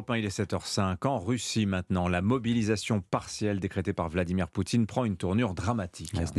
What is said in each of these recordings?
Europe 1, il est 7h05. En Russie maintenant, la mobilisation partielle décrétée par Vladimir Poutine prend une tournure dramatique. Ce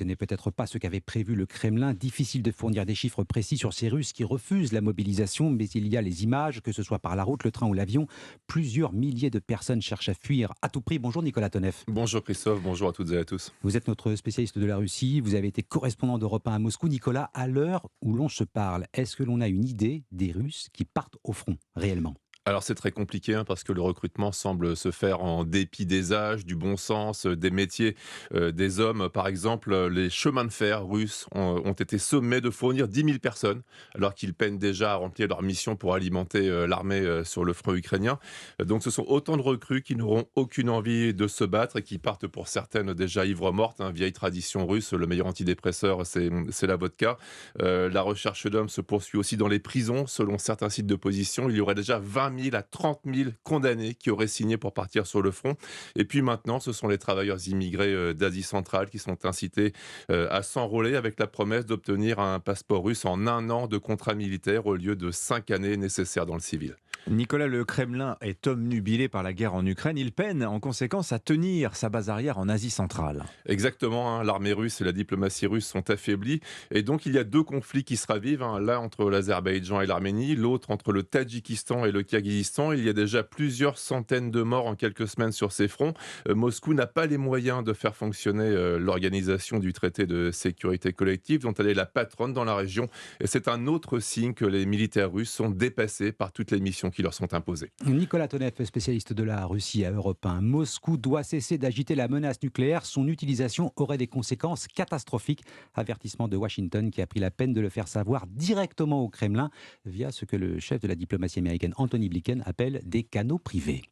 n'est peut-être pas ce qu'avait prévu le Kremlin. Difficile de fournir des chiffres précis sur ces Russes qui refusent la mobilisation, mais il y a les images, que ce soit par la route, le train ou l'avion. Plusieurs milliers de personnes cherchent à fuir à tout prix. Bonjour Nicolas Tonev. Bonjour Christophe, bonjour à toutes et à tous. Vous êtes notre spécialiste de la Russie, vous avez été correspondant d'Europe 1 à Moscou. Nicolas, à l'heure où l'on se parle, est-ce que l'on a une idée des Russes qui partent au front, réellement ? Alors c'est très compliqué parce que le recrutement semble se faire en dépit des âges, du bon sens, des métiers, des hommes. Par exemple, les chemins de fer russes ont été sommés de fournir 10 000 personnes, alors qu'ils peinent déjà à remplir leur mission pour alimenter l'armée sur le front ukrainien. Donc ce sont autant de recrues qui n'auront aucune envie de se battre et qui partent pour certaines déjà ivres mortes. Vieille tradition russe, le meilleur antidépresseur c'est la vodka. La recherche d'hommes se poursuit aussi dans les prisons. Selon certains sites d'opposition, il y aurait déjà 20 000 à 30 000 condamnés qui auraient signé pour partir sur le front. Et puis maintenant, ce sont les travailleurs immigrés d'Asie centrale qui sont incités à s'enrôler avec la promesse d'obtenir un passeport russe en 1 an de contrat militaire au lieu de 5 années nécessaires dans le civil. Nicolas, le Kremlin est obnubilé par la guerre en Ukraine. Il peine en conséquence à tenir sa base arrière en Asie centrale. Exactement, l'armée russe et la diplomatie russe sont affaiblies. Et donc il y a deux conflits qui se ravivent, l'un entre l'Azerbaïdjan et l'Arménie, l'autre entre le Tadjikistan et le Kirghizistan. Il y a déjà plusieurs centaines de morts en quelques semaines sur ces fronts. Moscou n'a pas les moyens de faire fonctionner l'organisation du traité de sécurité collective dont elle est la patronne dans la région. Et c'est un autre signe que les militaires russes sont dépassés par toutes les missions qui leur sont imposées. Nicolas Tonev, spécialiste de la Russie à Europe 1. Moscou doit cesser d'agiter la menace nucléaire. Son utilisation aurait des conséquences catastrophiques. Avertissement de Washington qui a pris la peine de le faire savoir directement au Kremlin via ce que le chef de la diplomatie américaine Anthony Blinken appelle des canaux privés.